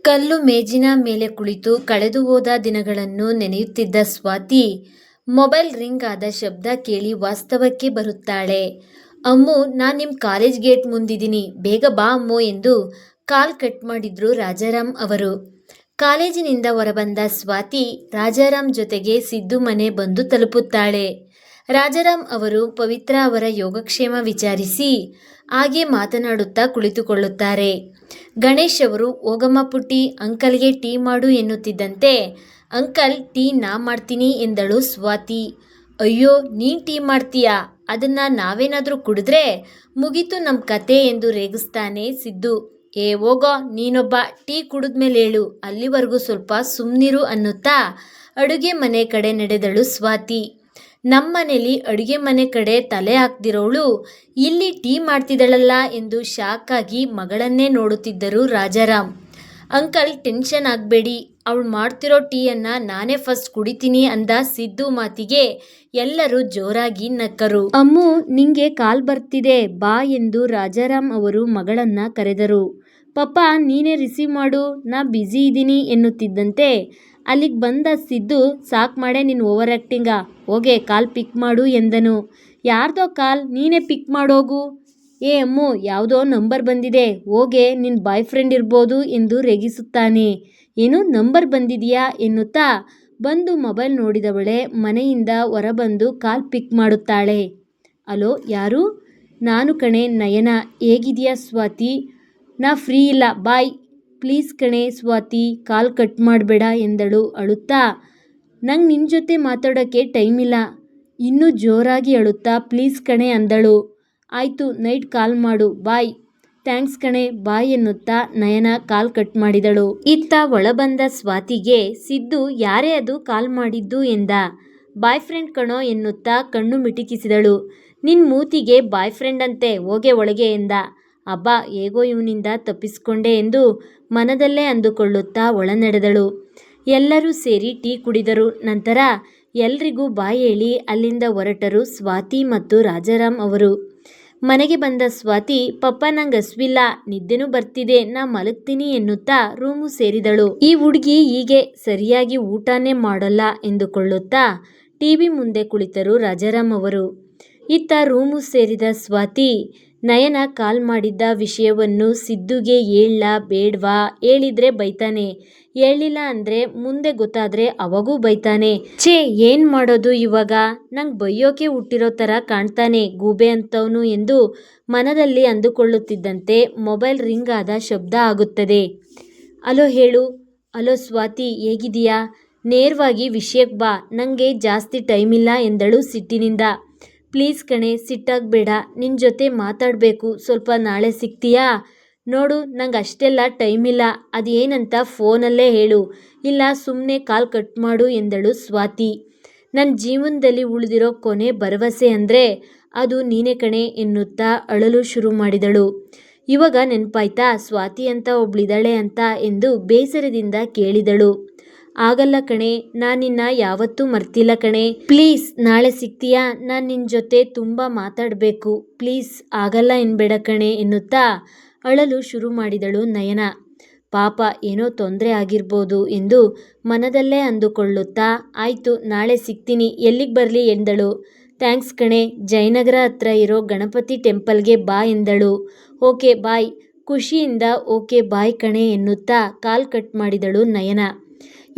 ಕಲ್ಲು ಮೇಜಿನ ಮೇಲೆ ಕುಳಿತು ಕಳೆದು ಹೋದ ದಿನಗಳನ್ನು ನೆನೆಯುತ್ತಿದ್ದ ಸ್ವಾತಿ ಮೊಬೈಲ್ ರಿಂಗ್ ಆದ ಶಬ್ದ ಕೇಳಿ ವಾಸ್ತವಕ್ಕೆ ಬರುತ್ತಾಳೆ. ಅಮ್ಮು, ನಾನು ನಿಮ್ಮ ಕಾಲೇಜ್ ಗೇಟ್ ಮುಂದಿದ್ದೀನಿ, ಬೇಗ ಬಾ ಅಮ್ಮು ಎಂದು ಕಾಲ್ ಕಟ್ ಮಾಡಿದ್ರು ರಾಜಾರಾಮ್ ಅವರು. ಕಾಲೇಜಿನಿಂದ ಹೊರಬಂದ ಸ್ವಾತಿ ರಾಜಾರಾಮ್ ಜೊತೆಗೆ ಸಿದ್ದು ಮನೆ ಬಂದು ತಲುಪುತ್ತಾಳೆ. ರಾಜಾರಾಮ್ ಅವರು ಪವಿತ್ರ ಅವರ ಯೋಗಕ್ಷೇಮ ವಿಚಾರಿಸಿ ಹಾಗೆ ಮಾತನಾಡುತ್ತಾ ಕುಳಿತುಕೊಳ್ಳುತ್ತಾರೆ. ಗಣೇಶ್ ಅವರು ಹೋಗಮ್ಮ ಪುಟ್ಟಿ, ಅಂಕಲ್ಗೆ ಟೀ ಮಾಡು ಎನ್ನುತ್ತಿದ್ದಂತೆ ಅಂಕಲ್, ಟೀ ನಾ ಮಾಡ್ತೀನಿ ಎಂದಳು ಸ್ವಾತಿ. ಅಯ್ಯೋ, ನೀನು ಟೀ ಮಾಡ್ತೀಯಾ? ಅದನ್ನು ನಾವೇನಾದರೂ ಕುಡಿದ್ರೆ ಮುಗೀತು ನಮ್ಮ ಕತೆ ಎಂದು ರೇಗಿಸ್ತಾನೆ ಸಿದ್ದು. ಏ ಹೋಗೋ, ನೀನೊಬ್ಬ, ಟೀ ಕುಡಿದ್ಮೇಲೆ ಹೇಳು, ಅಲ್ಲಿವರೆಗೂ ಸ್ವಲ್ಪ ಸುಮ್ಮನಿರು ಅನ್ನುತ್ತಾ ಅಡುಗೆ ಮನೆ ಕಡೆ ನಡೆದಳು ಸ್ವಾತಿ. ನಮ್ಮನೇಲಿ ಅಡುಗೆ ಮನೆ ಕಡೆ ತಲೆ ಹಾಕ್ದಿರೋಳು ಇಲ್ಲಿ ಟೀ ಮಾಡ್ತಿದ್ದಳಲ್ಲ ಎಂದು ಶಾಕ್ ಆಗಿ ಮಗಳನ್ನೇ ನೋಡುತ್ತಿದ್ದರು ರಾಜಾರಾಮ್. ಅಂಕಲ್, ಟೆನ್ಷನ್ ಆಗಬೇಡಿ, ಅವಳು ಮಾಡ್ತಿರೋ ಟೀಯನ್ನು ನಾನೇ ಫಸ್ಟ್ ಕುಡಿತೀನಿ ಅಂದ ಸಿದ್ದು ಮಾತಿಗೆ ಎಲ್ಲರೂ ಜೋರಾಗಿ ನಕ್ಕರು. ಅಮ್ಮು, ನಿಂಗೆ ಕಾಲ್ ಬರ್ತಿದೆ ಬಾ ಎಂದು ರಾಜಾರಾಮ್ ಅವರು ಮಗಳನ್ನ ಕರೆದರು. ಪಪ್ಪ, ನೀನೇ ರಿಸೀವ್ ಮಾಡು, ನಾ ಬ್ಯುಸಿ ಇದ್ದೀನಿ ಎನ್ನುತ್ತಿದ್ದಂತೆ ಅಲ್ಲಿಗೆ ಬಂದ ಸಿದ್ದು, ಸಾಕು ಮಾಡೆ ನಿನ್ನ ಓವರ್ ಆ್ಯಕ್ಟಿಂಗ, ಹೋಗೆ ಕಾಲ್ ಪಿಕ್ ಮಾಡು ಎಂದನು. ಯಾರ್ದೋ ಕಾಲ್, ನೀನೇ ಪಿಕ್ ಮಾಡೋಗು. ಏ ಅಮ್ಮು, ಯಾವುದೋ ನಂಬರ್ ಬಂದಿದೆ, ಹೋಗೆ ನಿನ್ನ ಬಾಯ್ ಫ್ರೆಂಡ್ ಇರ್ಬೋದು ಎಂದು ರೇಗಿಸುತ್ತಾನೆ. ಏನು ನಂಬರ್ ಬಂದಿದೆಯಾ ಎನ್ನುತ್ತಾ ಬಂದು ಮೊಬೈಲ್ ನೋಡಿದವಳೆ ಮನೆಯಿಂದ ಹೊರಬಂದು ಕಾಲ್ ಪಿಕ್ ಮಾಡುತ್ತಾಳೆ. ಹಲೋ, ಯಾರು? ನಾನು ಕಣೆ, ನಯನ. ಹೇಗಿದೆಯಾ ಸ್ವಾತಿ? ನಾ ಫ್ರೀ ಇಲ್ಲ, ಬಾಯ್. ಪ್ಲೀಸ್ ಕಣೆ ಸ್ವಾತಿ, ಕಾಲ್ ಕಟ್ ಮಾಡಬೇಡ ಎಂದಳು ಅಳುತ್ತಾ. ನಂಗೆ ನಿನ್ನ ಜೊತೆ ಮಾತಾಡೋಕ್ಕೆ ಟೈಮ್ ಇಲ್ಲ. ಇನ್ನೂ ಜೋರಾಗಿ ಅಳುತ್ತಾ ಪ್ಲೀಸ್ ಕಣೆ ಅಂದಳು. ಆಯಿತು, ನೈಟ್ ಕಾಲ್ ಮಾಡು, ಬಾಯ್. ಥ್ಯಾಂಕ್ಸ್ ಕಣೆ, ಬಾಯ್ ಎನ್ನುತ್ತಾ ನಯನ ಕಾಲ್ ಕಟ್ ಮಾಡಿದಳು. ಇತ್ತ ಒಳಬಂದ ಸ್ವಾತಿಗೆ ಸಿದ್ದು ಯಾರೇ ಅದು ಕಾಲ್ ಮಾಡಿದ್ದು ಎಂದ. ಬಾಯ್ ಫ್ರೆಂಡ್ ಕಣೋ ಎನ್ನುತ್ತಾ ಕಣ್ಣು ಮಿಟಿಕಿಸಿದಳು. ನಿನ್ನ ಮೂತಿಗೆ ಬಾಯ್ ಫ್ರೆಂಡ್ ಅಂತೆ, ಹೋಗೆ ಒಳಗೆ ಎಂದ. ಅಬ್ಬಾ, ಹೇಗೋ ಇವನಿಂದ ತಪ್ಪಿಸ್ಕೊಂಡೆ ಎಂದು ಮನದಲ್ಲೇ ಅಂದುಕೊಳ್ಳುತ್ತಾ ಒಳ ನಡೆದಳು. ಎಲ್ಲರೂ ಸೇರಿ ಟೀ ಕುಡಿದರು. ನಂತರ ಎಲ್ರಿಗೂ ಬಾಯ್ ಹೇಳಿ ಅಲ್ಲಿಂದ ಹೊರಟರು ಸ್ವಾತಿ ಮತ್ತು ರಾಜಾರಾಮ್ ಅವರು. ಮನೆಗೆ ಬಂದ ಸ್ವಾತಿ, ಪಪ್ಪ ನಂಗೆ ಹಸ್ವಿಲ್ಲ, ನಿದ್ದೆನೂ ಬರ್ತಿದೆ, ನಾ ಮಲಗ್ತೀನಿ ಎನ್ನುತ್ತಾ ರೂಮು ಸೇರಿದಳು. ಈ ಹುಡುಗಿ ಹೀಗೆ ಸರಿಯಾಗಿ ಊಟನೇ ಮಾಡೋಲ್ಲ ಎಂದುಕೊಳ್ಳುತ್ತಾ ಟಿವಿ ಮುಂದೆ ಕುಳಿತರು ರಾಜಾರಾಮ್ ಅವರು. ಇತ್ತ ರೂಮು ಸೇರಿದ ಸ್ವಾತಿ ನಯನ ಕಾಲ್ ಮಾಡಿದ್ದ ವಿಷಯವನ್ನು ಸಿದ್ದುಗೆ ಹೇಳಲಾ ಬೇಡ್ವಾ? ಹೇಳಿದ್ರೆ ಬೈತಾನೆ, ಹೇಳಿಲ್ಲ ಅಂದರೆ ಮುಂದೆ ಗೊತ್ತಾದರೆ ಅವಾಗೂ ಬೈತಾನೆ. ಛೇ, ಏನು ಮಾಡೋದು ಇವಾಗ? ನಂಗೆ ಬೈಯೋಕೆ ಹುಟ್ಟಿರೋ ಥರ ಕಾಣ್ತಾನೆ ಗೂಬೆ ಅಂತವನು ಎಂದು ಮನದಲ್ಲಿ ಅಂದುಕೊಳ್ಳುತ್ತಿದ್ದಂತೆ ಮೊಬೈಲ್ ರಿಂಗ್ ಆದ ಶಬ್ದ ಆಗುತ್ತದೆ. ಹಲೋ ಹೇಳು. ಹಲೋ ಸ್ವಾತಿ, ಹೇಗಿದೆಯಾ? ನೇರವಾಗಿ ವಿಷಯಕ್ಕೆ ಬಾ, ನನಗೆ ಜಾಸ್ತಿ ಟೈಮ್ ಇಲ್ಲ ಎಂದಳು ಸಿಟ್ಟಿನಿಂದ. ಪ್ಲೀಸ್ ಕಣೆ, ಸಿಟ್ಟಾಗಬೇಡ, ನಿನ್ನ ಜೊತೆ ಮಾತಾಡಬೇಕು, ಸ್ವಲ್ಪ ನಾಳೆ ಸಿಗ್ತೀಯಾ? ನೋಡು, ನಂಗೆ ಅಷ್ಟೆಲ್ಲ ಟೈಮ್ ಇಲ್ಲ, ಅದೇನಂತ ಫೋನಲ್ಲೇ ಹೇಳು, ಇಲ್ಲ ಸುಮ್ಮನೆ ಕಾಲ್ ಕಟ್ ಮಾಡು ಎಂದಳು ಸ್ವಾತಿ. ನನ್ನ ಜೀವನದಲ್ಲಿ ಉಳಿದಿರೋ ಕೊನೆ ಭರವಸೆ ಅಂದರೆ ಅದು ನೀನೇ ಕಣೆ ಎನ್ನುತ್ತಾ ಅಳಲು ಶುರು ಮಾಡಿದಳು. ಇವಾಗ ನೆನಪಾಯ್ತಾ ಸ್ವಾತಿ ಅಂತ ಒಬ್ಳಿದಾಳೆ ಅಂತ ಎಂದು ಬೇಸರದಿಂದ ಕೇಳಿದಳು. ಆಗಲ್ಲ ಕಣೆ, ನಾನು ನಿನ್ನ ಯಾವತ್ತೂ ಮರ್ತಿಲ್ಲ ಕಣೆ. ಪ್ಲೀಸ್ ನಾಳೆ ಸಿಗ್ತೀಯಾ? ನಾನು ನಿನ್ನ ಜೊತೆ ತುಂಬ ಮಾತಾಡಬೇಕು, ಪ್ಲೀಸ್. ಆಗಲ್ಲ ಎನ್ಬೇಡ ಕಣೆ ಎನ್ನುತ್ತಾ ಅಳಲು ಶುರು ಮಾಡಿದಳು ನಯನ. ಪಾಪ, ಏನೋ ತೊಂದರೆ ಆಗಿರ್ಬೋದು ಎಂದು ಮನದಲ್ಲೇ ಅಂದುಕೊಳ್ಳುತ್ತಾ ಆಯಿತು, ನಾಳೆ ಸಿಗ್ತೀನಿ, ಎಲ್ಲಿಗೆ ಬರಲಿ ಎಂದಳು. ಥ್ಯಾಂಕ್ಸ್ ಕಣೆ, ಜಯನಗರ ಹತ್ರ ಇರೋ ಗಣಪತಿ ಟೆಂಪಲ್ಗೆ ಬಾ ಎಂದಳು. Okay bye. ಖುಷಿಯಿಂದ ಓಕೆ ಬಾಯ್ ಕಣೆ ಎನ್ನುತ್ತಾ ಕಾಲ್ ಕಟ್ ಮಾಡಿದಳು ನಯನ.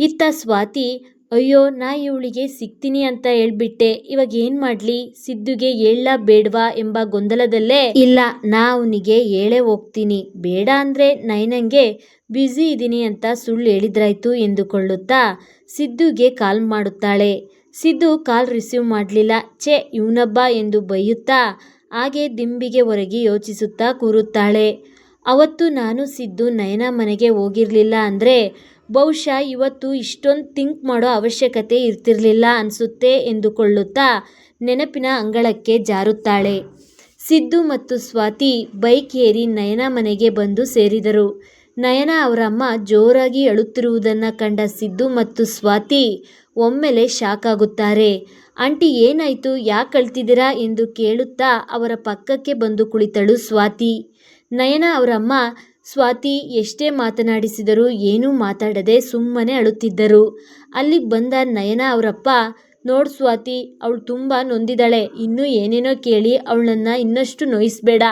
ಇತ್ತ ಸ್ವಾತಿ, ಅಯ್ಯೋ, ನಾ ಇವಳಿಗೆ ಸಿಗ್ತೀನಿ ಅಂತ ಹೇಳ್ಬಿಟ್ಟೆ, ಇವಾಗ ಏನು ಮಾಡಲಿ? ಸಿದ್ದುಗೆ ಹೇಳಲಾ ಬೇಡವಾ ಎಂಬ ಗೊಂದಲದಲ್ಲೇ, ಇಲ್ಲ, ನಾ ಅವನಿಗೆ ಹೇಳೇ ಹೋಗ್ತೀನಿ, ಬೇಡ ಅಂದರೆ ನಯನಂಗೆ ಬ್ಯುಸಿ ಇದ್ದೀನಿ ಅಂತ ಸುಳ್ಳು ಹೇಳಿದ್ರಾಯ್ತು ಎಂದುಕೊಳ್ಳುತ್ತಾ ಸಿದ್ದುಗೆ ಕಾಲ್ ಮಾಡುತ್ತಾಳೆ. ಸಿದ್ದು ಕಾಲ್ ರಿಸೀವ್ ಮಾಡಲಿಲ್ಲ. ಛೇ, ಇವನಬ್ಬ ಎಂದು ಬೈಯುತ್ತಾ ಹಾಗೆ ದಿಂಬಿಗೆ ಹೊರಗೆ ಯೋಚಿಸುತ್ತಾ ಕೂರುತ್ತಾಳೆ. ಅವತ್ತು ನಾನು ಸಿದ್ದು ನಯನ ಮನೆಗೆ ಹೋಗಿರಲಿಲ್ಲ ಅಂದರೆ ಬಹುಶಃ ಇವತ್ತು ಇಷ್ಟೊಂದು ಥಿಂಕ್ ಮಾಡೋ ಅವಶ್ಯಕತೆ ಇರ್ತಿರಲಿಲ್ಲ ಅನಿಸುತ್ತೆ ಎಂದುಕೊಳ್ಳುತ್ತಾ ನೆನಪಿನ ಅಂಗಳಕ್ಕೆ ಜಾರುತ್ತಾಳೆ. ಸಿದ್ದು ಮತ್ತು ಸ್ವಾತಿ ಬೈಕ್ ಏರಿ ನಯನ ಮನೆಗೆ ಬಂದು ಸೇರಿದರು. ನಯನ ಅವರ ಅಮ್ಮ ಜೋರಾಗಿ ಅಳುತ್ತಿರುವುದನ್ನು ಕಂಡ ಸಿದ್ದು ಮತ್ತು ಸ್ವಾತಿ ಒಮ್ಮೆಲೆ ಶಾಕ್ ಆಗುತ್ತಾರೆ. ಆಂಟಿ, ಏನಾಯಿತು? ಯಾಕೆ ಅಳ್ತಿದ್ದೀರಾ ಎಂದು ಕೇಳುತ್ತಾ ಅವರ ಪಕ್ಕಕ್ಕೆ ಬಂದು ಕುಳಿತಳು ಸ್ವಾತಿ. ನಯನ ಅವರ ಅಮ್ಮ, ಸ್ವಾತಿ ಎಷ್ಟೇ ಮಾತನಾಡಿಸಿದರೂ ಏನೂ ಮಾತಾಡದೆ ಸುಮ್ಮನೆ ಅಳುತ್ತಿದ್ದರು. ಅಲ್ಲಿಗೆ ಬಂದ ನಯನ ಅವರಪ್ಪ, ನೋಡು ಸ್ವಾತಿ, ಅವಳು ತುಂಬ ನೊಂದಿದ್ದಾಳೆ, ಇನ್ನೂ ಏನೇನೋ ಕೇಳಿ ಅವಳನ್ನು ಇನ್ನಷ್ಟು ನೋಯಿಸ್ಬೇಡ.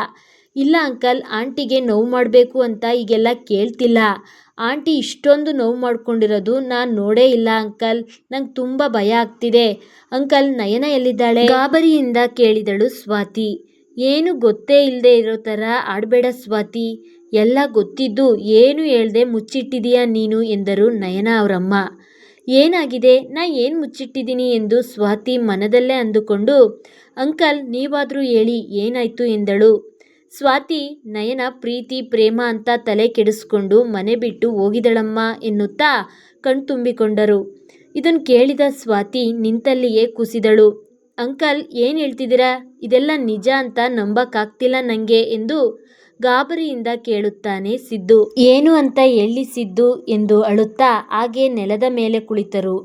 ಇಲ್ಲ ಅಂಕಲ್, ಆಂಟಿಗೆ ನೋವು ಮಾಡಬೇಕು ಅಂತ ಈಗೆಲ್ಲ ಕೇಳ್ತಿಲ್ಲ. ಆಂಟಿ ಇಷ್ಟೊಂದು ನೋವು ಮಾಡ್ಕೊಂಡಿರೋದು ನಾನು ನೋಡೇ ಇಲ್ಲ ಅಂಕಲ್, ನಂಗೆ ತುಂಬ ಭಯ ಆಗ್ತಿದೆ. ಅಂಕಲ್, ನಯನ ಎಲ್ಲಿದ್ದಾಳೆ? ಗಾಬರಿಯಿಂದ ಕೇಳಿದಳು ಸ್ವಾತಿ. ಏನು ಗೊತ್ತೇ ಇಲ್ಲದೆ ಇರೋ ಥರ ಆಡಬೇಡ ಸ್ವಾತಿ, ಎಲ್ಲ ಗೊತ್ತಿದ್ದು ಏನು ಹೇಳ್ದೆ ಮುಚ್ಚಿಟ್ಟಿದೀಯಾ ನೀನು ಎಂದರು ನಯನ ಅವರಮ್ಮ. ಏನಾಗಿದೆ, ನಾ ಏನು ಮುಚ್ಚಿಟ್ಟಿದ್ದೀನಿ ಎಂದು ಸ್ವಾತಿ ಮನದಲ್ಲೇ ಅಂದುಕೊಂಡು, ಅಂಕಲ್ ನೀವಾದರೂ ಹೇಳಿ ಏನಾಯ್ತು ಎಂದಳು. ಸ್ವಾತಿ, ನಯನ ಪ್ರೀತಿ ಪ್ರೇಮ ಅಂತ ತಲೆ ಕೆಡಿಸ್ಕೊಂಡು ಮನೆ ಬಿಟ್ಟು ಹೋಗಿದಳಮ್ಮ ಎನ್ನುತ್ತಾ ಕಣ್ತುಂಬಿಕೊಂಡರು. ಇದನ್ನು ಕೇಳಿದ ಸ್ವಾತಿ ನಿಂತಲ್ಲಿಯೇ ಕುಸಿದಳು. ಅಂಕಲ್, ಏನು ಹೇಳ್ತಿದ್ದೀರಾ? ಇದೆಲ್ಲ ನಿಜ ಅಂತ ನಂಬಕ್ಕಾಗ್ತಿಲ್ಲ ನನಗೆ ಎಂದು ಗಾಬರಿಯಿಂದ ಕೇಳುತ್ತಾನೆ ಸಿದ್ದು. ಏನು ಅಂತ ಹೇಳಿ ಸಿದ್ದು ಎಂದು ಅಳುತ್ತಾ ಹಾಗೆ ನೆಲದ ಮೇಲೆ ಕುಳಿತರು.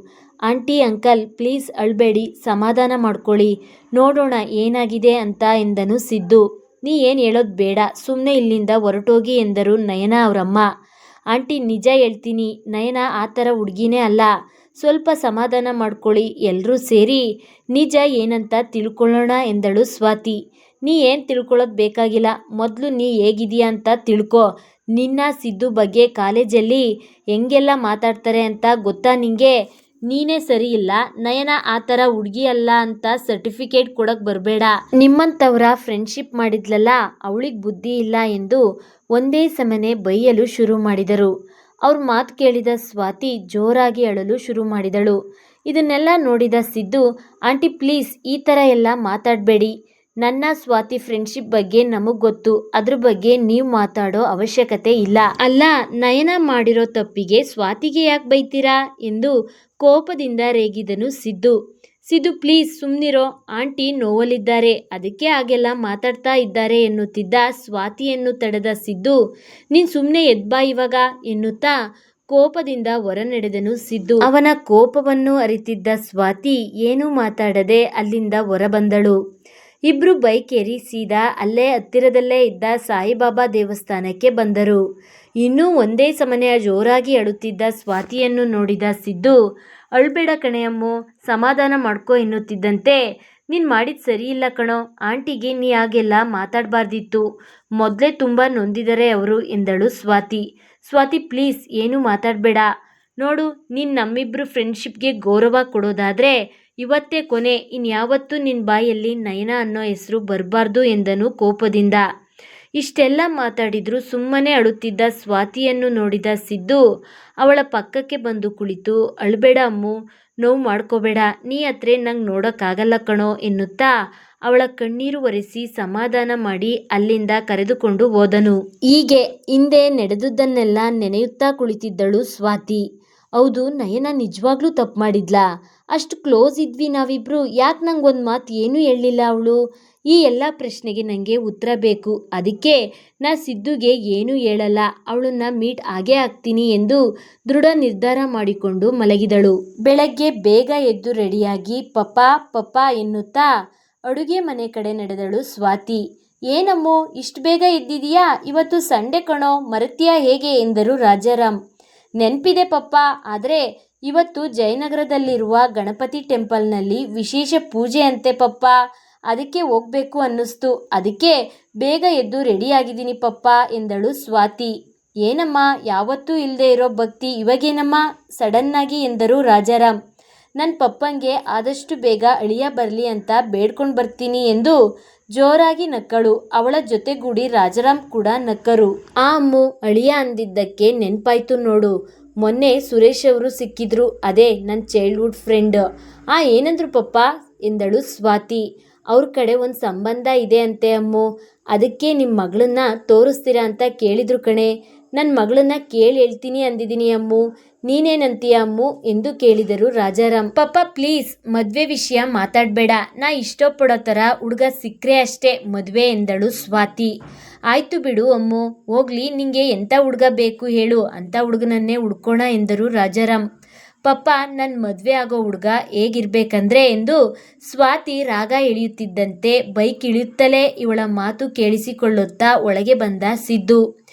ಆಂಟಿ, ಅಂಕಲ್ ಪ್ಲೀಸ್ ಅಳಬೇಡಿ, ಸಮಾಧಾನ ಮಾಡ್ಕೊಳ್ಳಿ, ನೋಡೋಣ ಏನಾಗಿದೆ ಅಂತ ಎಂದನು ಸಿದ್ದು. ನೀ ಏನು ಹೇಳೋದು ಬೇಡ, ಸುಮ್ಮನೆ ಇಲ್ಲಿಂದ ಹೊರಟೋಗಿ ಎಂದರು ನಯನ ಅವರಮ್ಮ. ಆಂಟಿ, ನಿಜ ಹೇಳ್ತೀನಿ, ನಯನ ಆ ಥರ ಹುಡುಗಿನೇ ಅಲ್ಲ, ಸ್ವಲ್ಪ ಸಮಾಧಾನ ಮಾಡ್ಕೊಳ್ಳಿ, ಎಲ್ಲರೂ ಸೇರಿ ನಿಜ ಏನಂತ ತಿಳ್ಕೊಳ್ಳೋಣ ಎಂದಳು ಸ್ವಾತಿ. ನೀ ಏನು ತಿಳ್ಕೊಳ್ಳೋದು ಬೇಕಾಗಿಲ್ಲ, ಮೊದಲು ನೀ ಹೇಗಿದೆಯಾ ಅಂತ ತಿಳ್ಕೊ. ನಿನ್ನ ಸಿದ್ದು ಬಗ್ಗೆ ಕಾಲೇಜಲ್ಲಿ ಹೆಂಗೆಲ್ಲ ಮಾತಾಡ್ತಾರೆ ಅಂತ ಗೊತ್ತಾ ನಿಂಗೆ? ನೀನೇ ಸರಿ ಇಲ್ಲ, ನಯನ ಆ ಥರ ಹುಡುಗಿ ಅಲ್ಲ ಅಂತ ಸರ್ಟಿಫಿಕೇಟ್ ಕೊಡೋಕ್ಕೆ ಬರಬೇಡ. ನಿಮ್ಮಂಥವ್ರ ಫ್ರೆಂಡ್ಶಿಪ್ ಮಾಡಿದ್ಲಲ್ಲ, ಅವಳಿಗೆ ಬುದ್ಧಿ ಇಲ್ಲ ಎಂದು ಒಂದೇ ಸಮನೆ ಬೈಯಲು ಶುರು ಮಾಡಿದರು. ಅವ್ರ ಮಾತು ಕೇಳಿದ ಸ್ವಾತಿ ಜೋರಾಗಿ ಅಳಲು ಶುರು ಮಾಡಿದಳು. ಇದನ್ನೆಲ್ಲ ನೋಡಿದ ಸಿದ್ದು, ಆಂಟಿ ಪ್ಲೀಸ್ ಈ ಥರ ಎಲ್ಲ ಮಾತಾಡಬೇಡಿ, ನನ್ನ ಸ್ವಾತಿ ಫ್ರೆಂಡ್ಶಿಪ್ ಬಗ್ಗೆ ನಮಗೆ ಗೊತ್ತು, ಅದ್ರ ಬಗ್ಗೆ ನೀವು ಮಾತಾಡೋ ಅವಶ್ಯಕತೆ ಇಲ್ಲ. ಅಲ್ಲ, ನಯನ ಮಾಡಿರೋ ತಪ್ಪಿಗೆ ಸ್ವಾತಿಗೆ ಯಾಕೆ ಬೈತೀರಾ ಎಂದು ಕೋಪದಿಂದ ರೇಗಿದನು ಸಿದ್ದು. ಸಿದ್ದು, ಪ್ಲೀಸ್ ಸುಮ್ಮನಿರೋ, ಆಂಟಿ ನೋವಲ್ಲಿದ್ದಾರೆ, ಅದಕ್ಕೆ ಹಾಗೆಲ್ಲ ಮಾತಾಡ್ತಾ ಇದ್ದಾರೆ ಎನ್ನುತ್ತಿದ್ದ ಸ್ವಾತಿಯನ್ನು ತಡೆದ ಸಿದ್ದು, ನೀನು ಸುಮ್ಮನೆ ಎದ್ಬಾ ಇವಾಗ ಎನ್ನುತ್ತಾ ಕೋಪದಿಂದ ಹೊರ ನಡೆದನು ಸಿದ್ದು. ಅವನ ಕೋಪವನ್ನು ಅರಿತಿದ್ದ ಸ್ವಾತಿ ಏನೂ ಮಾತಾಡದೆ ಅಲ್ಲಿಂದ ಹೊರಬಂದಳು. ಇಬ್ರು ಬೈಕ್ ಏರಿ ಸೀದಾ ಅಲ್ಲೇ ಹತ್ತಿರದಲ್ಲೇ ಇದ್ದ ಸಾಯಿಬಾಬಾ ದೇವಸ್ಥಾನಕ್ಕೆ ಬಂದರು. ಇನ್ನೂ ಒಂದೇ ಸಮನೆ ಜೋರಾಗಿ ಅಳುತ್ತಿದ್ದ ಸ್ವಾತಿಯನ್ನು ನೋಡಿದ ಸಿದ್ದು, ಅಳ್ಬೇಡ ಕಣೆಯಮ್ಮು, ಸಮಾಧಾನ ಮಾಡ್ಕೊ ಎನ್ನುತ್ತಿದ್ದಂತೆ, ನೀನು ಮಾಡಿದ ಸರಿ ಇಲ್ಲ ಕಣೋ, ಆಂಟಿಗೆ ನೀ ಹಾಗೆಲ್ಲ ಮಾತಾಡಬಾರ್ದಿತ್ತು, ಮೊದಲೇ ತುಂಬ ನೊಂದಿದ್ದಾರೆ ಅವರು ಎಂದಳು ಸ್ವಾತಿ. ಸ್ವಾತಿ ಪ್ಲೀಸ್ ಏನೂ ಮಾತಾಡಬೇಡ, ನೋಡು, ನೀನು ನಮ್ಮಿಬ್ಬರು ಫ್ರೆಂಡ್ಶಿಪ್ಗೆ ಗೌರವ ಕೊಡೋದಾದರೆ ಇವತ್ತೇ ಕೊನೆ, ಇನ್ಯಾವತ್ತೂ ನಿನ್ನ ಬಾಯಲ್ಲಿ ನಯನ ಅನ್ನೋ ಹೆಸರು ಬರಬಾರ್ದು ಎಂದನು ಕೋಪದಿಂದ. ಇಷ್ಟೆಲ್ಲ ಮಾತಾಡಿದ್ರು ಸುಮ್ಮನೆ ಅಳುತ್ತಿದ್ದ ಸ್ವಾತಿಯನ್ನು ನೋಡಿದ ಸಿದ್ದು ಅವಳ ಪಕ್ಕಕ್ಕೆ ಬಂದು ಕುಳಿತು, ಅಳಬೇಡ ಅಮ್ಮು, ನೋವು ಮಾಡ್ಕೋಬೇಡ, ನೀ ಹತ್ರ ನಂಗೆ ನೋಡೋಕ್ಕಾಗಲ್ಲ ಕಣೋ ಎನ್ನುತ್ತಾ ಅವಳ ಕಣ್ಣೀರು ಒರೆಸಿ ಸಮಾಧಾನ ಮಾಡಿ ಅಲ್ಲಿಂದ ಕರೆದುಕೊಂಡು ಹೋದನು. ಹೀಗೆ ಹಿಂದೆ ನಡೆದುದನ್ನೆಲ್ಲ ನೆನೆಯುತ್ತಾ ಕುಳಿತಿದ್ದಳು ಸ್ವಾತಿ. ಹೌದು, ನಯನ ನಿಜವಾಗ್ಲೂ ತಪ್ಪು ಮಾಡಿದ್ಲಾ? ಅಷ್ಟು ಕ್ಲೋಸ್ ಇದ್ವಿ ನಾವಿಬ್ರು, ಯಾಕೆ ನಂಗೊಂದು ಮಾತು ಏನೂ ಹೇಳಲಿಲ್ಲ ಅವಳು? ಈ ಎಲ್ಲ ಪ್ರಶ್ನೆಗೆ ನನಗೆ ಉತ್ತರ ಬೇಕು, ಅದಕ್ಕೆ ನಾ ಸಿದ್ದುಗೆ ಏನೂ ಹೇಳಲ್ಲ, ಅವಳನ್ನ ಮೀಟ್ ಆಗೇ ಆಗ್ತೀನಿ ಎಂದು ದೃಢ ನಿರ್ಧಾರ ಮಾಡಿಕೊಂಡು ಮಲಗಿದಳು. ಬೆಳಗ್ಗೆ ಬೇಗ ಎದ್ದು ರೆಡಿಯಾಗಿ ಪಪ್ಪಾ ಪಪ್ಪಾ ಎನ್ನುತ್ತಾ ಅಡುಗೆ ಮನೆ ಕಡೆ ನಡೆದಳು ಸ್ವಾತಿ. ಏನಮ್ಮೋ ಇಷ್ಟು ಬೇಗ ಎದ್ದಿದೀಯಾ? ಇವತ್ತು ಸಂಡೆ ಕಣೋ, ಮರೆತ್ಯಾ ಹೇಗೆ ಎಂದರು ರಾಜಾರಾಮ್. ನೆನಪಿದೆ ಪಪ್ಪ, ಆದರೆ ಇವತ್ತು ಜಯನಗರದಲ್ಲಿರುವ ಗಣಪತಿ ಟೆಂಪಲ್ನಲ್ಲಿ ವಿಶೇಷ ಪೂಜೆ ಅಂತೆ ಪಪ್ಪ, ಅದಕ್ಕೆ ಹೋಗಬೇಕು ಅನ್ನಿಸ್ತು, ಅದಕ್ಕೆ ಬೇಗ ಎದ್ದು ರೆಡಿಯಾಗಿದ್ದೀನಿ ಪಪ್ಪ ಎಂದಳು ಸ್ವಾತಿ. ಏನಮ್ಮ, ಯಾವತ್ತೂ ಇಲ್ಲದೆ ಇರೋ ಭಕ್ತಿ ಇವಾಗೇನಮ್ಮ ಸಡನ್ನಾಗಿ ಎಂದರು ರಾಜಾರಾಮ್. ನನ್ನ ಪಪ್ಪಂಗೆ ಆದಷ್ಟು ಬೇಗ ಅಳಿಯ ಬರಲಿ ಅಂತ ಬೇಡ್ಕೊಂಡು ಬರ್ತೀನಿ ಎಂದು ಜೋರಾಗಿ ನಕ್ಕಳು. ಅವಳ ಜೊತೆಗೂಡಿ ರಾಜಾರಾಮ್ ಕೂಡ ನಕ್ಕರು. ಆ ಅಮ್ಮು, ಅಳಿಯ ಅಂದಿದ್ದಕ್ಕೆ ನೆನಪಾಯ್ತು ನೋಡು, ಮೊನ್ನೆ ಸುರೇಶ್ ಅವರು ಸಿಕ್ಕಿದ್ರು, ಅದೇ ನನ್ನ ಚೈಲ್ಡ್ಹುಡ್ ಫ್ರೆಂಡ್. ಏನಂದ್ರು ಪಪ್ಪ ಎಂದಳು ಸ್ವಾತಿ. ಅವ್ರ ಕಡೆ ಒಂದು ಸಂಬಂಧ ಇದೆ ಅಂತೆ ಅಮ್ಮು, ಅದಕ್ಕೆ ನಿಮ್ಮ ಮಗಳನ್ನ ತೋರಿಸ್ತೀರಾ ಅಂತ ಕೇಳಿದ್ರು ಕಣೆ. ನನ್ನ ಮಗಳನ್ನ ಕೇಳಿ ಹೇಳ್ತೀನಿ ಅಂದಿದ್ದೀನಿ ಅಮ್ಮು, ನೀನೇನಂತೀಯ ಅಮ್ಮು ಎಂದು ಕೇಳಿದರು ರಾಜಾರಾಮ್. ಪಪ್ಪ ಪ್ಲೀಸ್ ಮದುವೆ ವಿಷಯ ಮಾತಾಡಬೇಡ, ನಾ ಇಷ್ಟಪಡೋ ಥರ ಹುಡುಗ ಸಿಕ್ಕರೆ ಅಷ್ಟೇ ಮದುವೆ ಎಂದಳು ಸ್ವಾತಿ. ಆಯಿತು ಬಿಡು ಅಮ್ಮು, ಹೋಗ್ಲಿ, ನಿಂಗೆ ಎಂಥ ಹುಡುಗ ಬೇಕು ಹೇಳು, ಅಂಥ ಹುಡುಗನನ್ನೇ ಹುಡ್ಕೋಣ ಎಂದರು ರಾಜಾರಾಮ್. ಪಪ್ಪ, ನನ್ನ ಮದುವೆ ಆಗೋ ಹುಡುಗ ಹೇಗಿರ್ಬೇಕಂದ್ರೆ ಎಂದು ಸ್ವಾತಿ ರಾಗ ಎಳೆಯುತ್ತಿದ್ದಂತೆ ಬೈಕ್ ಇಳಿಯುತ್ತಲೇ ಇವಳ ಮಾತು ಕೇಳಿಸಿಕೊಳ್ಳುತ್ತಾ ಒಳಗೆ ಬಂದ ಸಿದ್ದು.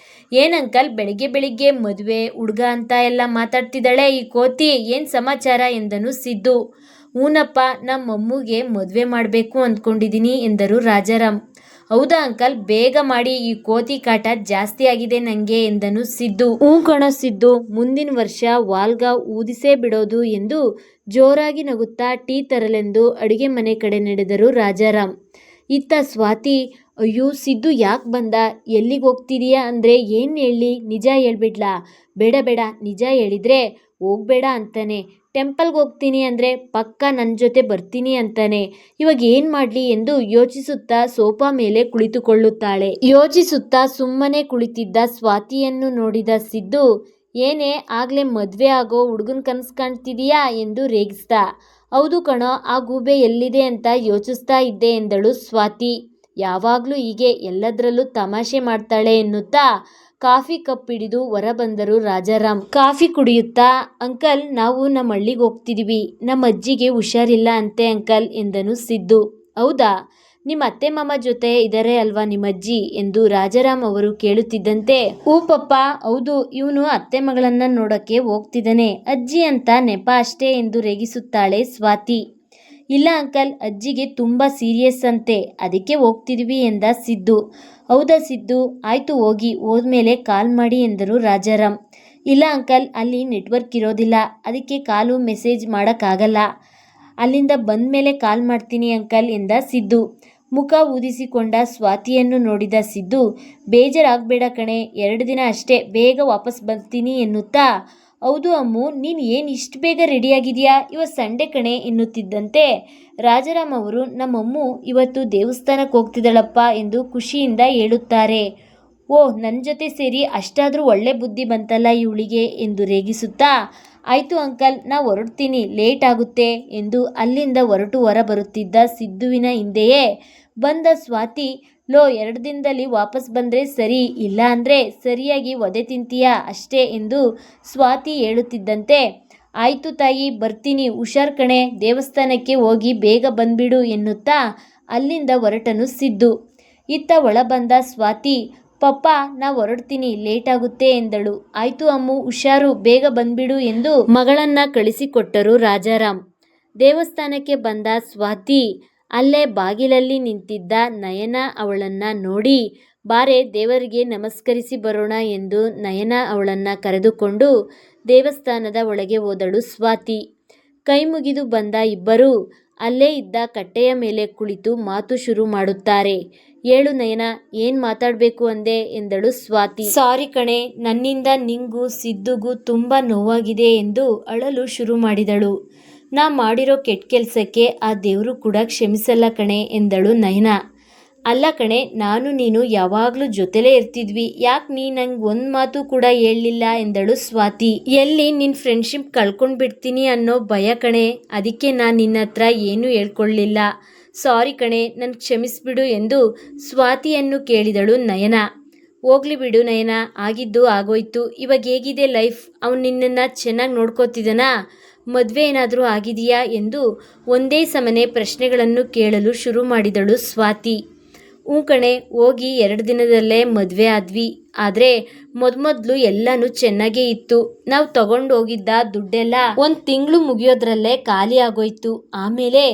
ಏನ್ ಅಂಕಲ್ ಬೆಳಿಗ್ಗೆ ಬೆಳಿಗ್ಗೆ ಮದುವೆ ಹುಡುಗ ಅಂತ ಎಲ್ಲ ಮಾತಾಡ್ತಿದ್ದಾಳೆ ಈ ಕೋತಿ, ಏನ್ ಸಮಾಚಾರ ಎಂದನು ಸಿದ್ದು. ಹೂನಪ್ಪ, ನಮ್ಮ ಅಮ್ಮುಗೆ ಮದುವೆ ಮಾಡಬೇಕು ಅಂದ್ಕೊಂಡಿದ್ದೀನಿ ಎಂದರು ರಾಜಾರಾಮ್. ಹೌದಾ ಅಂಕಲ್, ಬೇಗ ಮಾಡಿ, ಈ ಕೋತಿ ಕಾಟ ಜಾಸ್ತಿ ಆಗಿದೆ ನಂಗೆ ಎಂದನು ಸಿದ್ದು. ಹೂ ಕಣೋ ಸಿದ್ದು, ಮುಂದಿನ ವರ್ಷ ವಾಲ್ಗ ಊದಿಸೇ ಬಿಡೋದು ಎಂದು ಜೋರಾಗಿ ನಗುತ್ತಾ ಟೀ ತರಲೆಂದು ಅಡುಗೆ ಮನೆ ಕಡೆ ನಡೆದರು ರಾಜಾರಾಮ್. ಇತ್ತ ಸ್ವಾತಿ, ಅಯ್ಯೋ ಸಿದ್ದು ಯಾಕೆ ಬಂದ, ಎಲ್ಲಿಗೆ ಹೋಗ್ತಿದೀಯಾ ಅಂದರೆ ಏನು ಹೇಳಿ, ನಿಜ ಹೇಳ್ಬಿಡ್ಲಾ? ಬೇಡ ಬೇಡ, ನಿಜ ಹೇಳಿದ್ರೆ ಹೋಗ್ಬೇಡ ಅಂತಾನೆ. ಟೆಂಪಲ್ಗೆ ಹೋಗ್ತೀನಿ ಅಂದರೆ ಪಕ್ಕ ನನ್ನ ಜೊತೆ ಬರ್ತೀನಿ ಅಂತಾನೆ. ಇವಾಗ ಏನು ಮಾಡಲಿ ಎಂದು ಯೋಚಿಸುತ್ತಾ ಸೋಫಾ ಮೇಲೆ ಕುಳಿತುಕೊಳ್ಳುತ್ತಾಳೆ. ಯೋಚಿಸುತ್ತಾ ಸುಮ್ಮನೆ ಕುಳಿತಿದ್ದ ಸ್ವಾತಿಯನ್ನು ನೋಡಿದ ಸಿದ್ದು, ಏನೇ ಆಗಲೇ ಮದುವೆ ಆಗೋ ಹುಡುಗನ ಕನಸು ಕಾಣ್ತಿದೀಯಾ ಎಂದು ರೇಗಿಸ್ದ. ಹೌದು ಕಣೋ, ಆ ಗೂಬೆ ಎಲ್ಲಿದೆ ಅಂತ ಯೋಚಿಸ್ತಾ ಇದ್ದೆ ಎಂದಳು ಸ್ವಾತಿ. ಯಾವಾಗಲೂ ಹೀಗೆ ಎಲ್ಲದರಲ್ಲೂ ತಮಾಷೆ ಮಾಡ್ತಾಳೆ ಎನ್ನುತ್ತಾ ಕಾಫಿ ಕಪ್ ಹಿಡಿದು ಹೊರ ಬಂದರು ರಾಜಾರಾಮ್. ಕಾಫಿ ಕುಡಿಯುತ್ತಾ, ಅಂಕಲ್ ನಾವು ನಮ್ಮ ಹಳ್ಳಿಗೆ ಹೋಗ್ತಿದೀವಿ, ನಮ್ಮ ಅಜ್ಜಿಗೆ ಹುಷಾರಿಲ್ಲ ಅಂತೆ ಅಂಕಲ್ ಎಂದನು ಸಿದ್ದು. ಹೌದಾ, ನಿಮ್ಮ ಅತ್ತೆ ಮಾಮ ಜೊತೆ ಇದ್ದಾರೆ ಅಲ್ವಾ ನಿಮ್ಮಜ್ಜಿ ಎಂದು ರಾಜಾರಾಮ್ ಅವರು ಕೇಳುತ್ತಿದ್ದಂತೆ, ಹೂ ಪಪ್ಪ ಹೌದು, ಇವನು ಅತ್ತೆ ಮಗಳನ್ನ ನೋಡಕ್ಕೆ ಹೋಗ್ತಿದ್ದಾನೆ, ಅಜ್ಜಿ ಅಂತ ನೆಪ ಅಷ್ಟೇ ಎಂದು ರೇಗಿಸುತ್ತಾಳೆ ಸ್ವಾತಿ. ಇಲ್ಲ ಅಂಕಲ್, ಅಜ್ಜಿಗೆ ತುಂಬ ಸೀರಿಯಸ್ ಅಂತೆ, ಅದಕ್ಕೆ ಹೋಗ್ತಿದ್ವಿ ಎಂದ ಸಿದ್ದು. ಹೌದಾ ಸಿದ್ದು, ಆಯಿತು ಹೋಗಿ, ಹೋದ್ಮೇಲೆ ಕಾಲ್ ಮಾಡಿ ಎಂದರು ರಾಜಾರಾಮ್. ಇಲ್ಲ ಅಂಕಲ್, ಅಲ್ಲಿ ನೆಟ್ವರ್ಕ್ ಇರೋದಿಲ್ಲ, ಅದಕ್ಕೆ ಕಾಲು ಮೆಸೇಜ್ ಮಾಡೋಕ್ಕಾಗಲ್ಲ, ಅಲ್ಲಿಂದ ಬಂದ ಮೇಲೆ ಕಾಲ್ ಮಾಡ್ತೀನಿ ಅಂಕಲ್ ಎಂದ ಸಿದ್ದು. ಮುಖ ಊದಿಸಿಕೊಂಡ ಸ್ವಾತಿಯನ್ನು ನೋಡಿದ ಸಿದ್ದು, ಬೇಜಾರಾಗಬೇಡ ಕಣೆ, 2 ದಿನ ಅಷ್ಟೇ, ಬೇಗ ವಾಪಸ್ ಬರ್ತೀನಿ ಎನ್ನುತ್ತಾ, ಹೌದು ಅಮ್ಮು, ನೀನು ಏನು ಇಷ್ಟು ಬೇಗ ರೆಡಿಯಾಗಿದೆಯಾ, ಇವತ್ತು ಸಂಡೆ ಕಣೆ ಎನ್ನುತ್ತಿದ್ದಂತೆ ರಾಜಾರಾಮ್ ಅವರು, ನಮ್ಮಮ್ಮು ಇವತ್ತು ದೇವಸ್ಥಾನಕ್ಕೆ ಹೋಗ್ತಿದ್ದಾಳಪ್ಪ ಎಂದು ಖುಷಿಯಿಂದ ಹೇಳುತ್ತಾರೆ. ಓಹ್, ನನ್ನ ಜೊತೆ ಸೇರಿ ಅಷ್ಟಾದರೂ ಒಳ್ಳೆ ಬುದ್ಧಿ ಬಂತಲ್ಲ ಇವಳಿಗೆ ಎಂದು ರೇಗಿಸುತ್ತಾ, ಆಯಿತು ಅಂಕಲ್, ನಾವು ಹೊರಡ್ತೀನಿ, ಲೇಟ್ ಆಗುತ್ತೆ ಎಂದು ಅಲ್ಲಿಂದ ಹೊರಟು ಹೊರ ಬರುತ್ತಿದ್ದ ಸಿದ್ದುವಿನ ಹಿಂದೆಯೇ ಬಂದ ಸ್ವಾತಿ, ಲೋ 2 ದಿನದಲ್ಲಿ ವಾಪಸ್ ಬಂದರೆ ಸರಿ, ಇಲ್ಲ ಅಂದರೆ ಸರಿಯಾಗಿ ಒದೆ ತಿಂತೀಯಾ ಅಷ್ಟೇ ಎಂದು ಸ್ವಾತಿ ಹೇಳುತ್ತಿದ್ದಂತೆ, ಆಯಿತು ತಾಯಿ ಬರ್ತೀನಿ, ಹುಷಾರ್ ಕಣೆ, ದೇವಸ್ಥಾನಕ್ಕೆ ಹೋಗಿ ಬೇಗ ಬಂದ್ಬಿಡು ಎನ್ನುತ್ತಾ ಅಲ್ಲಿಂದ ಹೊರಟನು ಸಿದ್ದು. ಇತ್ತ ಒಳ ಬಂದ ಸ್ವಾತಿ, ಪಪ್ಪ ನಾವು ಹೊರಡ್ತೀನಿ, ಲೇಟ್ ಆಗುತ್ತೆ ಎಂದಳು. ಆಯಿತು ಅಮ್ಮು, ಹುಷಾರು, ಬೇಗ ಬಂದ್ಬಿಡು ಎಂದು ಮಗಳನ್ನ ಕಳಿಸಿಕೊಟ್ಟರು ರಾಜಾರಾಮ್. ದೇವಸ್ಥಾನಕ್ಕೆ ಬಂದ ಸ್ವಾತಿ ಅಲ್ಲೇ ಬಾಗಿಲಲ್ಲಿ ನಿಂತಿದ್ದ ನಯನ ಅವಳನ್ನ ನೋಡಿ, ಬಾರೆ ದೇವರಿಗೆ ನಮಸ್ಕರಿಸಿ ಬರೋಣ ಎಂದು ನಯನ ಅವಳನ್ನ ಕರೆದುಕೊಂಡು ದೇವಸ್ಥಾನದ ಒಳಗೆ ಹೋದಳು ಸ್ವಾತಿ. ಕೈ ಮುಗಿದು ಬಂದ ಇಬ್ಬರು ಅಲ್ಲೇ ಇದ್ದ ಕಟ್ಟೆಯ ಮೇಲೆ ಕುಳಿತು ಮಾತು ಶುರು ಮಾಡುತ್ತಾರೆ. ಹೇಳು ನಯನ, ಏನು ಮಾತಾಡಬೇಕು ಅಂದೆ ಎಂದಳು ಸ್ವಾತಿ. ಸಾರಿ ಕಣೆ, ನನ್ನಿಂದ ನಿಂಗೂ ಸಿದ್ದುಗೂ ತುಂಬ ನೋವಾಗಿದೆ ಎಂದು ಅಳಲು ಶುರು ಮಾಡಿದಳು. ನಾ ಮಾಡಿರೋ ಕೆಟ್ಟ ಕೆಲಸಕ್ಕೆ ಆ ದೇವರು ಕೂಡ ಕ್ಷಮಿಸಲ್ಲ ಕಣೆ ಎಂದಳು ನಯನ. ಅಲ್ಲ ಕಣೆ, ನಾನು ನೀನು ಯಾವಾಗಲೂ ಜೊತೆಲೇ ಇರ್ತಿದ್ವಿ, ಯಾಕೆ ನೀ ನಂಗೆ ಒಂದು ಮಾತು ಕೂಡ ಹೇಳಲಿಲ್ಲ ಎಂದಳು ಸ್ವಾತಿ. ಎಲ್ಲಿ ನಿನ್ನ ಫ್ರೆಂಡ್ಶಿಪ್ ಕಳ್ಕೊಂಡು ಬಿಡ್ತೀನಿ ಅನ್ನೋ ಭಯ ಕಣೆ, ಅದಕ್ಕೆ ನಾನು ನಿನ್ನ ಹತ್ರ ಏನೂ ಹೇಳ್ಕೊಳ್ಳಿಲ್ಲ. ಸಾರಿ ಕಣೆ, ನನ್ನ ಕ್ಷಮಿಸ್ಬಿಡು ಎಂದು ಸ್ವಾತಿಯನ್ನು ಕೇಳಿದಳು ನಯನ. ಹೋಗ್ಲಿ ಬಿಡು ನಯನ, ಆಗಿದ್ದು ಆಗೋಯ್ತು, ಇವಾಗ ಹೇಗಿದೆ ಲೈಫ್, ಅವನು ನಿನ್ನನ್ನು ಚೆನ್ನಾಗಿ ನೋಡ್ಕೋತಿದ್ದಾನಾ, ಮದುವೆ ಏನಾದರೂ ಆಗಿದೆಯಾ ಎಂದು ಒಂದೇ ಸಮನೆ ಪ್ರಶ್ನೆಗಳನ್ನು ಕೇಳಲು ಶುರು ಮಾಡಿದಳು ಸ್ವಾತಿ. ಹ್ಞೂ ಕಣೆ, ಹೋಗಿ 2 ದಿನದಲ್ಲೇ ಮದುವೆ ಆದ್ವಿ, ಆದರೆ ಮೊದಲು ಎಲ್ಲನೂ ಚೆನ್ನಾಗೇ ಇತ್ತು, ನಾವು ತಗೊಂಡು ಹೋಗಿದ್ದ ದುಡ್ಡೆಲ್ಲ 1 ತಿಂಗಳು ಮುಗಿಯೋದ್ರಲ್ಲೇ ಖಾಲಿ ಆಗೋಯ್ತು. ಆಮೇಲೆ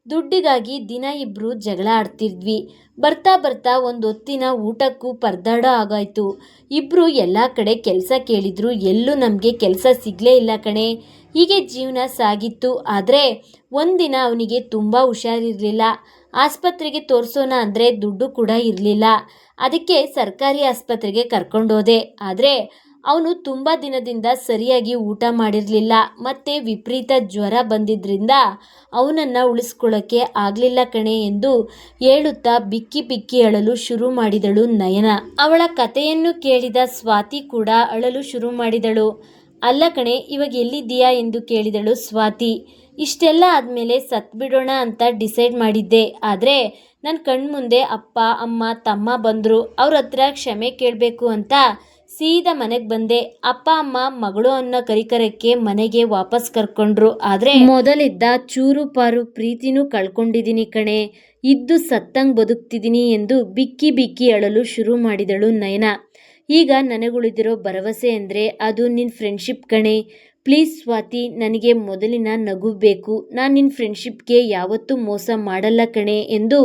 ದುಡ್ಡಿಗಾಗಿ ದಿನ ಇಬ್ಬರು ಜಗಳ ಆಡ್ತಿದ್ವಿ, ಬರ್ತಾ ಬರ್ತಾ ಒಂದು ಹೊತ್ತಿನ ಊಟಕ್ಕೂ ಪರದಾಡೋ ಆಗಾಯ್ತು. ಇಬ್ಬರು ಎಲ್ಲ ಕಡೆ ಕೆಲಸ ಕೇಳಿದ್ರು, ಎಲ್ಲೂ ನಮಗೆ ಕೆಲಸ ಸಿಗಲೇ ಇಲ್ಲ ಕಣೆ. ಹೀಗೆ ಜೀವನ ಸಾಗಿತ್ತು. ಆದರೆ ಒಂದಿನ ಅವನಿಗೆ ತುಂಬ ಹುಷಾರಿರಲಿಲ್ಲ, ಆಸ್ಪತ್ರೆಗೆ ತೋರಿಸೋಣ ಅಂದರೆ ದುಡ್ಡು ಕೂಡ ಇರಲಿಲ್ಲ, ಅದಕ್ಕೆ ಸರ್ಕಾರಿ ಆಸ್ಪತ್ರೆಗೆ ಕರ್ಕೊಂಡೋದೆ. ಆದರೆ ಅವನು ತುಂಬ ದಿನದಿಂದ ಸರಿಯಾಗಿ ಊಟ ಮಾಡಿರಲಿಲ್ಲ, ಮತ್ತು ವಿಪರೀತ ಜ್ವರ ಬಂದಿದ್ದರಿಂದ ಅವನನ್ನು ಉಳಿಸ್ಕೊಳ್ಳೋಕ್ಕೆ ಆಗಲಿಲ್ಲ ಕಣೆ ಎಂದು ಹೇಳುತ್ತಾ ಬಿಕ್ಕಿ ಬಿಕ್ಕಿ ಅಳಲು ಶುರು ಮಾಡಿದಳು ನಯನ. ಅವಳ ಕಥೆಯನ್ನು ಕೇಳಿದ ಸ್ವಾತಿ ಕೂಡ ಅಳಲು ಶುರು ಮಾಡಿದಳು. ಅಲ್ಲ ಕಣೆ, ಇವಾಗ ಎಲ್ಲಿದ್ದೀಯಾ ಎಂದು ಕೇಳಿದಳು ಸ್ವಾತಿ. ಇಷ್ಟೆಲ್ಲ ಆದಮೇಲೆ ಸತ್ಬಿಡೋಣ ಅಂತ ಡಿಸೈಡ್ ಮಾಡಿದ್ದೆ, ಆದರೆ ನನ್ನ ಕಣ್ಮುಂದೆ ಅಪ್ಪ ಅಮ್ಮ ತಮ್ಮ ಬಂದರು, ಅವ್ರ ಹತ್ರ ಕ್ಷಮೆ ಕೇಳಬೇಕು ಅಂತ ಸೀದಾ ಮನೆಗೆ ಬಂದೆ. ಅಪ್ಪ ಅಮ್ಮ ಮಗಳು ಅನ್ನೋ ಕರಿಕರಕ್ಕೆ ಮನೆಗೆ ವಾಪಸ್ ಕರ್ಕೊಂಡ್ರು, ಆದರೆ ಮೊದಲಿದ್ದ ಚೂರು ಪಾರು ಪ್ರೀತಿನೂ ಕಳ್ಕೊಂಡಿದ್ದೀನಿ ಕಣೆ, ಇದ್ದು ಸತ್ತಂಗೆ ಬದುಕ್ತಿದ್ದೀನಿ ಎಂದು ಬಿಕ್ಕಿ ಬಿಕ್ಕಿ ಅಳಲು ಶುರು ಮಾಡಿದಳು ನಯನ. ಈಗ ನನಗುಳಿದಿರೋ ಭರವಸೆ ಅಂದರೆ ಅದು ನಿನ್ನ ಫ್ರೆಂಡ್ಶಿಪ್ ಕಣೆ. ಪ್ಲೀಸ್ ಸ್ವಾತಿ, ನನಗೆ ಮೊದಲಿನ ನಗು ಬೇಕು. ನಾನು ನಿನ್ನ ಫ್ರೆಂಡ್ಶಿಪ್ಗೆ ಯಾವತ್ತೂ ಮೋಸ ಮಾಡಲ್ಲ ಕಣೆ ಎಂದು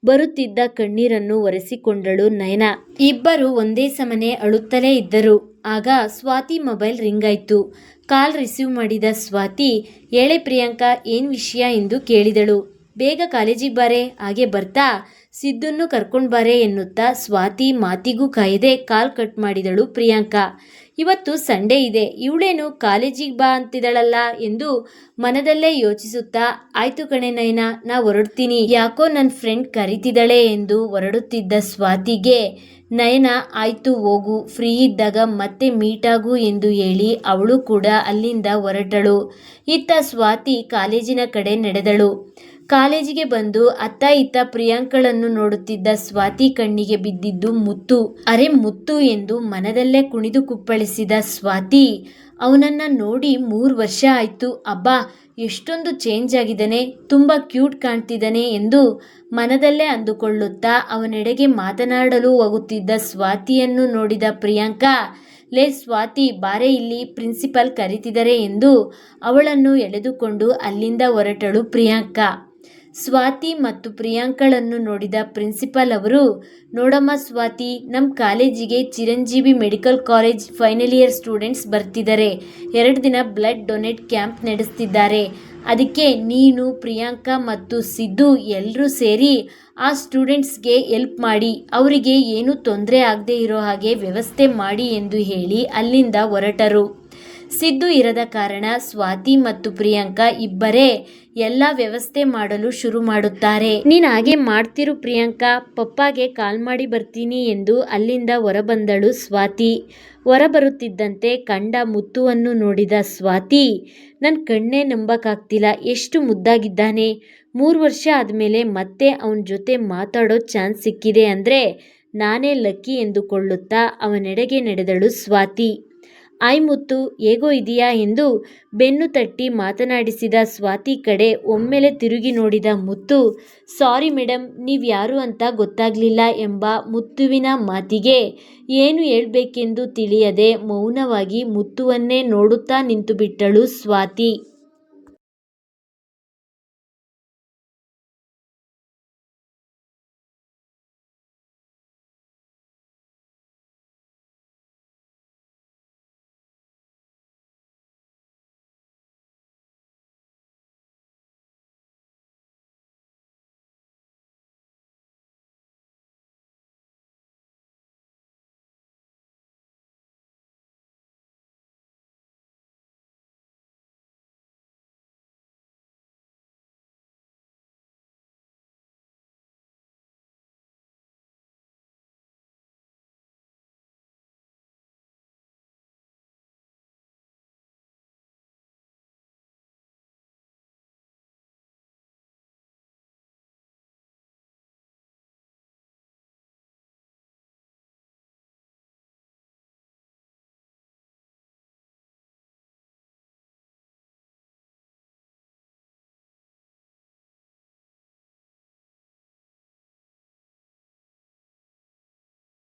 ಬರುತ್ತಿದ್ದ ಕಣ್ಣೀರನ್ನು ಒರೆಸಿಕೊಂಡಳು ನಯನ. ಇಬ್ಬರು ಒಂದೇ ಸಮನೆ ಅಳುತ್ತಲೇ ಇದ್ದರು. ಆಗ ಸ್ವಾತಿ ಮೊಬೈಲ್ ರಿಂಗ್ ಆಯ್ತು. ಕಾಲ್ ರಿಸೀವ್ ಮಾಡಿದ ಸ್ವಾತಿ, ಹೇಳೆ ಪ್ರಿಯಾಂಕಾ, ಏನು ವಿಷಯ ಎಂದು ಕೇಳಿದಳು. ಬೇಗ ಕಾಲೇಜಿಗೆ ಬಾರೆ, ಹಾಗೆ ಬರ್ತಾ ಸಿದ್ದುನ್ನು ಕರ್ಕೊಂಡು ಬಾರೆ ಎನ್ನುತ್ತಾ ಸ್ವಾತಿ ಮಾತಿಗೂ ಕಾಯದೆ ಕಾಲ್ ಕಟ್ ಮಾಡಿದಳು ಪ್ರಿಯಾಂಕಾ. ಇವತ್ತು ಸಂಡೇ ಇದೆ, ಇವಳೇನು ಕಾಲೇಜಿಗೆ ಬಾ ಅಂತಿದಳಲ್ಲ ಎಂದು ಮನದಲ್ಲೇ ಯೋಚಿಸುತ್ತಾ, ಆಯ್ತು ಕಣೆ ನಯನ, ನಾ ಹೊರಡ್ತೀನಿ, ಯಾಕೋ ನನ್ನ ಫ್ರೆಂಡ್ ಕರೀತಿದ್ದಾಳೆ ಎಂದು ಹೊರಡುತ್ತಿದ್ದ ಸ್ವಾತಿಗೆ ನಯನ, ಆಯ್ತು ಹೋಗು, ಫ್ರೀ ಇದ್ದಾಗ ಮತ್ತೆ ಮೀಟಾಗು ಎಂದು ಹೇಳಿ ಅವಳು ಕೂಡ ಅಲ್ಲಿಂದ ಹೊರಟಳು. ಇತ್ತ ಸ್ವಾತಿ ಕಾಲೇಜಿನ ಕಡೆ ನಡೆದಳು. ಕಾಲೇಜಿಗೆ ಬಂದು ಅತ್ತ ಇತ್ತ ಪ್ರಿಯಾಂಕಳನ್ನು ನೋಡುತ್ತಿದ್ದ ಸ್ವಾತಿ ಕಣ್ಣಿಗೆ ಬಿದ್ದಿದ್ದು ಮುತ್ತು. ಅರೆ ಮುತ್ತು ಎಂದು ಮನದಲ್ಲೇ ಕುಣಿದು ಕುಪ್ಪಳಿಸಿದ ಸ್ವಾತಿ, ಅವನನ್ನ ನೋಡಿ 3 ವರ್ಷ ಆಯ್ತು, ಅಬ್ಬಾ ಎಷ್ಟೊಂದು ಚೇಂಜ್ ಆಗಿದ್ದಾನೆ, ತುಂಬ ಕ್ಯೂಟ್ ಕಾಣ್ತಿದ್ದಾನೆ ಎಂದು ಮನದಲ್ಲೇ ಅಂದುಕೊಳ್ಳುತ್ತಾ ಅವನೆಡೆಗೆ ಮಾತನಾಡಲು ಹೋಗುತ್ತಿದ್ದ ಸ್ವಾತಿಯನ್ನು ನೋಡಿದ ಪ್ರಿಯಾಂಕಾ, ಲೇ ಸ್ವಾತಿ ಬಾರೆ, ಇಲ್ಲಿ ಪ್ರಿನ್ಸಿಪಲ್ ಕರೀತಿದ್ದಾರೆ ಎಂದು ಅವಳನ್ನು ಎಳೆದುಕೊಂಡು ಅಲ್ಲಿಂದ ಹೊರಟಳು ಪ್ರಿಯಾಂಕಾ. ಸ್ವಾತಿ ಮತ್ತು ಪ್ರಿಯಾಂಕಳನ್ನು ನೋಡಿದ ಪ್ರಿನ್ಸಿಪಲ್ ಅವರು, ನೋಡಮ್ಮ ಸ್ವಾತಿ, ನಮ್ಮ ಕಾಲೇಜಿಗೆ Chiranjeevi medical college final year students ಬರ್ತಿದ್ದಾರೆ. 2 ದಿನ ಬ್ಲಡ್ ಡೊನೇಟ್ ಕ್ಯಾಂಪ್ ನಡೆಸ್ತಿದ್ದಾರೆ. ಅದಕ್ಕೆ ನೀನು, ಪ್ರಿಯಾಂಕಾ ಮತ್ತು ಸಿದ್ದು ಎಲ್ಲರೂ ಸೇರಿ ಆ ಸ್ಟೂಡೆಂಟ್ಸ್ಗೆ ಹೆಲ್ಪ್ ಮಾಡಿ, ಅವರಿಗೆ ಏನೂ ತೊಂದರೆ ಆಗದೆ ಇರೋ ಹಾಗೆ ವ್ಯವಸ್ಥೆ ಮಾಡಿ ಎಂದು ಹೇಳಿ ಅಲ್ಲಿಂದ ಹೊರಟರು. ಸಿದ್ದು ಇರದ ಕಾರಣ ಸ್ವಾತಿ ಮತ್ತು ಪ್ರಿಯಾಂಕಾ ಇಬ್ಬರೇ ಎಲ್ಲ ವ್ಯವಸ್ಥೆ ಮಾಡಲು ಶುರು ಮಾಡುತ್ತಾರೆ. ನೀನು ಹಾಗೆ ಮಾಡ್ತಿರು ಪ್ರಿಯಾಂಕಾ, ಪಪ್ಪಾಗೆ ಕಾಲ್ ಮಾಡಿ ಬರ್ತೀನಿ ಎಂದು ಅಲ್ಲಿಂದ ಹೊರಬಂದಳು ಸ್ವಾತಿ. ಹೊರಬರುತ್ತಿದ್ದಂತೆ ಕಂಡ ಮುತ್ತುವನ್ನು ನೋಡಿದ ಸ್ವಾತಿ, ನನ್ನ ಕಣ್ಣೇ ನಂಬಕ್ಕಾಗ್ತಿಲ್ಲ, ಎಷ್ಟು ಮುದ್ದಾಗಿದ್ದಾನೆ. 3 ವರ್ಷ ಆದಮೇಲೆ ಮತ್ತೆ ಅವನ ಜೊತೆ ಮಾತಾಡೋ ಚಾನ್ಸ್ ಸಿಕ್ಕಿದೆ ಅಂದರೆ ನಾನೇ ಲಕ್ಕಿ ಎಂದುಕೊಳ್ಳುತ್ತಾ ಅವನೆಡೆಗೆ ನಡೆದಳು ಸ್ವಾತಿ. ಆಯ್ ಮುತ್ತು, ಹೇಗೋ ಇದೆಯಾ ಎಂದು ಬೆನ್ನು ತಟ್ಟಿ ಮಾತನಾಡಿಸಿದ ಸ್ವಾತಿ ಕಡೆ ಒಮ್ಮೆಲೆ ತಿರುಗಿ ನೋಡಿದ ಮುತ್ತು, ಸಾರಿ ಮೇಡಮ್, ನೀವು ಯಾರು ಅಂತ ಗೊತ್ತಾಗಲಿಲ್ಲ ಎಂಬ ಮುತ್ತುವಿನ ಮಾತಿಗೆ ಏನು ಹೇಳಬೇಕೆಂದು ತಿಳಿಯದೆ ಮೌನವಾಗಿ ಮುತ್ತುವನ್ನೇ ನೋಡುತ್ತಾ ನಿಂತುಬಿಟ್ಟಳು ಸ್ವಾತಿ.